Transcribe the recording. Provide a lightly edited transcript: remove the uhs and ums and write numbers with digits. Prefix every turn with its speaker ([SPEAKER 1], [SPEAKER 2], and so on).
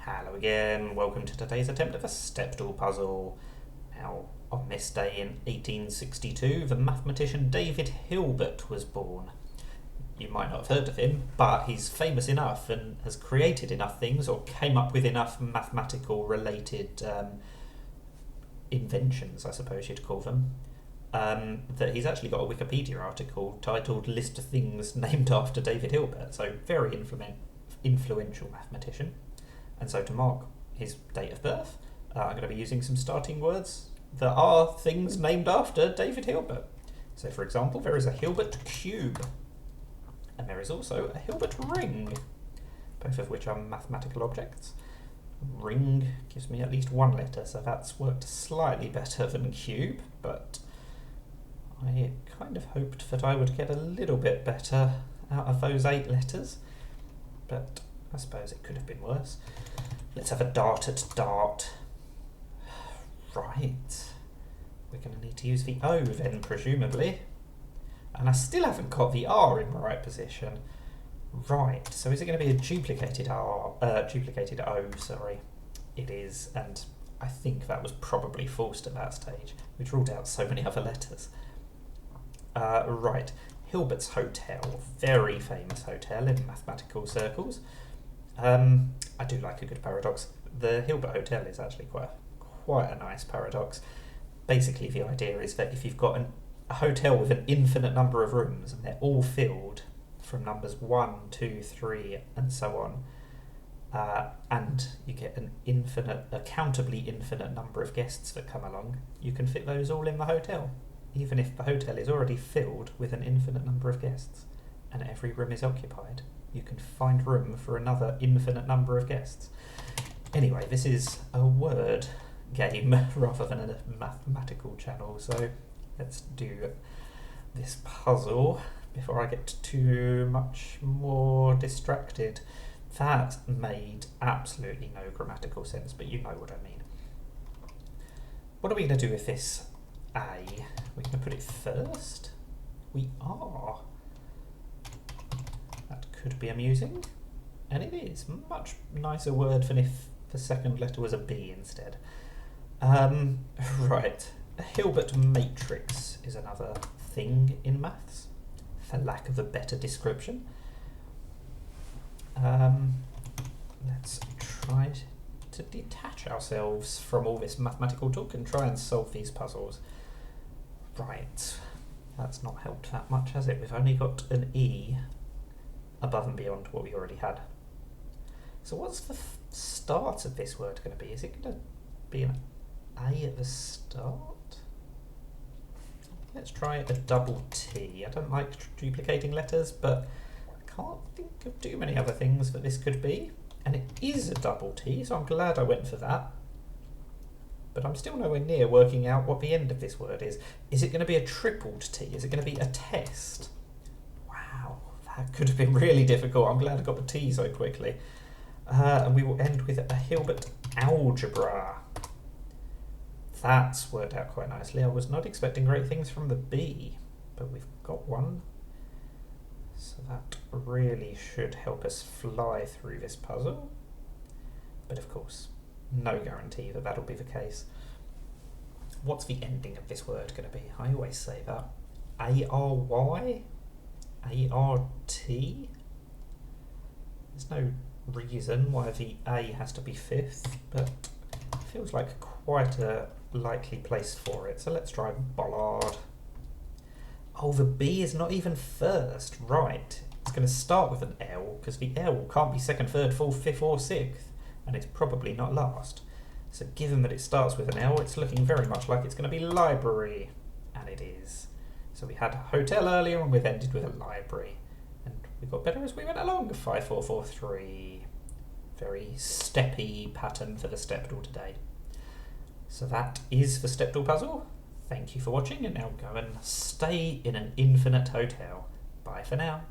[SPEAKER 1] Hello again, welcome to today's attempt of a Stepdle puzzle. Now, on this day in 1862, the mathematician David Hilbert was born. You might not have heard of him, but he's famous enough and has created enough things, or came up with enough mathematical related inventions, I suppose you'd call them, that he's actually got a Wikipedia article titled List of Things Named After David Hilbert, so very influential mathematician. And so to mark his date of birth, I'm going to be using some starting words that are things named after David Hilbert. So for example, there is a Hilbert cube, and there is also a Hilbert ring, both of which are mathematical objects. Ring gives me at least one letter, so that's worked slightly better than cube, but I kind of hoped that I would get a little bit better out of those 8 letters, but I suppose it could have been worse. Let's have a dart at dart. Right. We're going to need to use the O then, presumably. And I still haven't got the R in the right position. Right, so is it going to be a duplicated O, sorry. It is, and I think that was probably forced at that stage, which ruled out so many other letters. Right, Hilbert's Hotel, very famous hotel in mathematical circles. I do like a good paradox. The Hilbert Hotel is actually quite a nice paradox. Basically, the idea is that if you've got a hotel with an infinite number of rooms and they're all filled from numbers 1, 2, 3, and so on, and you get an accountably infinite number of guests that come along, you can fit those all in the hotel, even if the hotel is already filled with an infinite number of guests and every room is occupied. You can find room for another infinite number of guests. Anyway, this is a word game rather than a mathematical channel, so let's do this puzzle before I get too much more distracted. That made absolutely no grammatical sense, but you know what I mean. What are we going to do with this A? We're going to put it first? We are. That could be amusing, and it is. Much nicer word than if the second letter was a B instead. Right, a Hilbert matrix is another thing in maths, for lack of a better description. Let's try to detach ourselves from all this mathematical talk and try and solve these puzzles. Right, that's not helped that much, has it? We've only got an E above and beyond what we already had. So what's the start of this word going to be? Is it going to be an A at the start? Let's try a double T. I don't like duplicating letters, but I can't think of too many other things that this could be. And it is a double T, so I'm glad I went for that. But I'm still nowhere near working out what the end of this word is. Is it going to be a tripled T? Is it going to be a test? Wow, that could have been really difficult. I'm glad I got the T so quickly. And we will end with a Hilbert algebra. That's worked out quite nicely. I was not expecting great things from the B, but we've got one. So that really should help us fly through this puzzle. But of course, no guarantee that that'll be the case. What's the ending of this word going to be? I always say that. A-R-Y? A-R-T? There's no reason why the A has to be 5th, but it feels like quite a likely place for it. So let's try bollard. Oh, the B is not even first. Right. It's going to start with an L, because the L can't be 2nd, 3rd, 4th, 5th or 6th, and it's probably not last. So given that it starts with an L, it's looking very much like it's going to be library, and it is. So we had a hotel earlier, and we've ended with a library. And we got better as we went along. 5, 4, 4, 3. Very steppy pattern for the Stepdle today. So that is the Stepdle puzzle. Thank you for watching, and now go and stay in an infinite hotel. Bye for now.